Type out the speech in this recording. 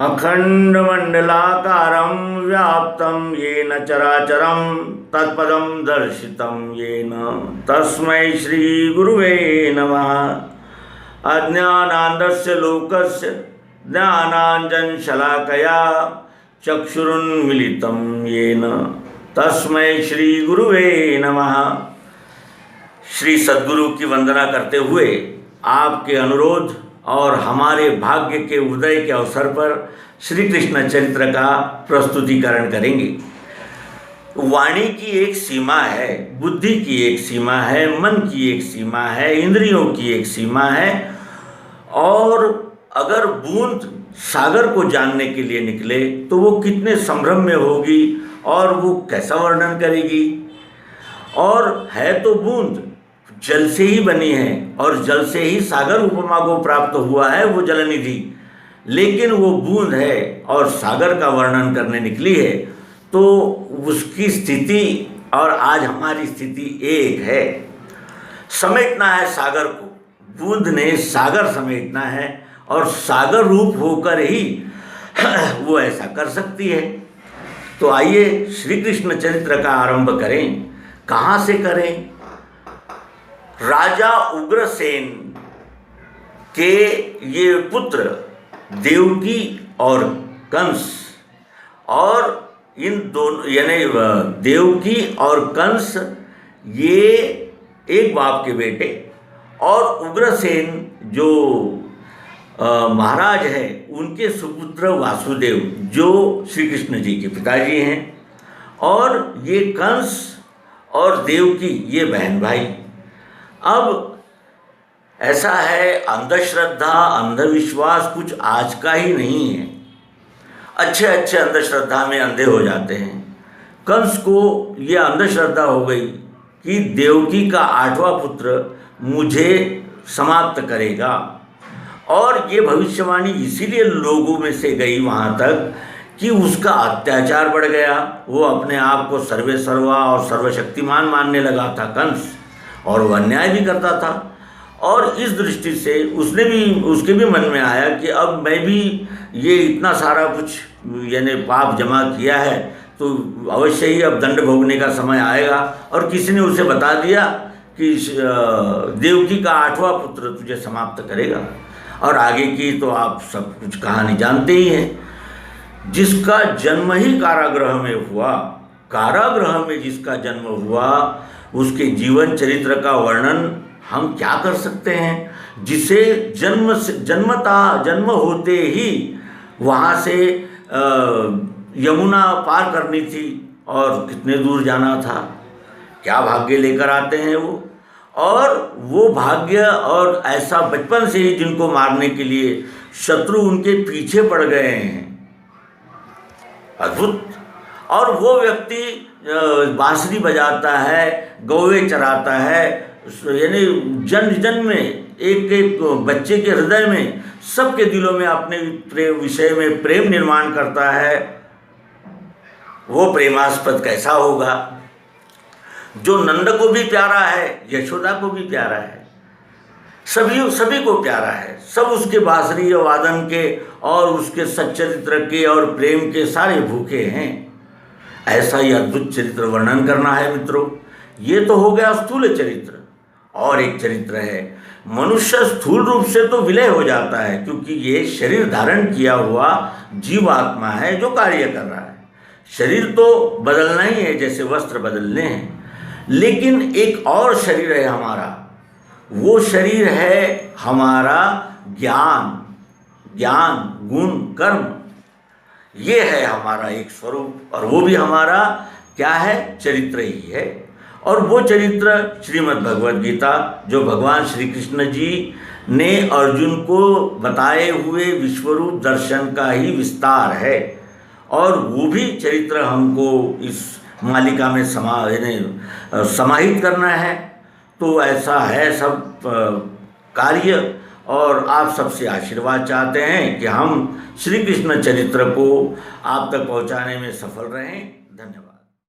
अखंडमंडलाकारं व्याप्तं येन चराचरं तत्पदं दर्शितं येन तस्मै श्रीगुरुवे नमः। अज्ञानान्धस्य लोकस्य ज्ञानाञ्जनशलाकया चक्षुरुन्मीलितं येन तस्मै श्रीगुरुवे नमः। श्री सद्गुरु की वंदना करते हुए आपके अनुरोध और हमारे भाग्य के उदय के अवसर पर श्री कृष्ण चरित्र का प्रस्तुतिकरण करेंगे। वाणी की एक सीमा है, बुद्धि की एक सीमा है, मन की एक सीमा है, इंद्रियों की एक सीमा है, और अगर बूंद सागर को जानने के लिए निकले तो वो कितने संभ्रम में होगी और वो कैसा वर्णन करेगी। और है तो बूंद, जल से ही बनी है और जल से ही सागर उपमा को प्राप्त हुआ है वो जलनिधि, लेकिन वो बूंद है और सागर का वर्णन करने निकली है, तो उसकी स्थिति और आज हमारी स्थिति एक है। समेटना है सागर को, बूंद ने सागर समेटना है और सागर रूप होकर ही वो ऐसा कर सकती है। तो आइए श्री कृष्ण चरित्र का आरंभ करें। कहाँ से करें? राजा उग्रसेन के ये पुत्र देवकी और कंस, और इन दोनों यानी देवकी और कंस ये एक बाप के बेटे, और उग्रसेन जो महाराज है उनके सुपुत्र वासुदेव जो श्री कृष्ण जी के पिताजी हैं, और ये कंस और देवकी ये बहन भाई। अब ऐसा है, अंधश्रद्धा अंधविश्वास कुछ आज का ही नहीं है। अच्छे अच्छे अंधश्रद्धा में अंधे हो जाते हैं। कंस को ये अंधश्रद्धा हो गई कि देवकी का 8वां पुत्र मुझे समाप्त करेगा, और ये भविष्यवाणी इसीलिए लोगों में से गई वहाँ तक कि उसका अत्याचार बढ़ गया। वो अपने आप को सर्वे सर्वा और सर्वशक्तिमान मानने लगा था कंस, और वो अन्याय भी करता था। और इस दृष्टि से उसके भी मन में आया कि अब मैं भी ये इतना सारा कुछ यानी पाप जमा किया है तो अवश्य ही अब दंड भोगने का समय आएगा। और किसी ने उसे बता दिया कि देवकी का 8वां पुत्र तुझे समाप्त करेगा। और आगे की तो आप सब कुछ कहानी जानते ही हैं। जिसका जन्म ही कारागृह में हुआ, कारागृह में जिसका जन्म हुआ, उसके जीवन चरित्र का वर्णन हम क्या कर सकते हैं। जिसे जन्म होते ही वहाँ से यमुना पार करनी थी और कितने दूर जाना था, क्या भाग्य लेकर आते हैं वो। और वो भाग्य, और ऐसा बचपन से ही जिनको मारने के लिए शत्रु उनके पीछे पड़ गए हैं, अद्भुत। और वो व्यक्ति बांसुरी बजाता है, गौवे चराता है, यानी जन जन में एक एक बच्चे के हृदय में, सबके दिलों में अपने विषय में प्रेम निर्माण करता है। वो प्रेमास्पद कैसा होगा जो नंद को भी प्यारा है, यशोदा को भी प्यारा है, सभी को प्यारा है। सब उसके बांसुरी वादन के और उसके सच्चरित्र के और प्रेम के सारे भूखे हैं। ऐसा ही अद्भुत चरित्र वर्णन करना है मित्रों। ये तो हो गया स्थूल चरित्र। और एक चरित्र है, मनुष्य स्थूल रूप से तो विलय हो जाता है क्योंकि ये शरीर धारण किया हुआ जीवात्मा है जो कार्य कर रहा है। शरीर तो बदलना ही है, जैसे वस्त्र बदलने हैं, लेकिन एक और शरीर है हमारा। वो शरीर है हमारा ज्ञान गुण कर्म, ये है हमारा एक स्वरूप। और वो भी हमारा क्या है? चरित्र ही है। और वो चरित्र श्रीमद् भगवद गीता, जो भगवान श्री कृष्ण जी ने अर्जुन को बताए हुए विश्वरूप दर्शन का ही विस्तार है। और वो भी चरित्र हमको इस मालिका में समाहित करना है। तो ऐसा है सब कार्य, और आप सबसे आशीर्वाद चाहते हैं कि हम श्री कृष्ण चरित्र को आप तक पहुंचाने में सफल रहें। धन्यवाद।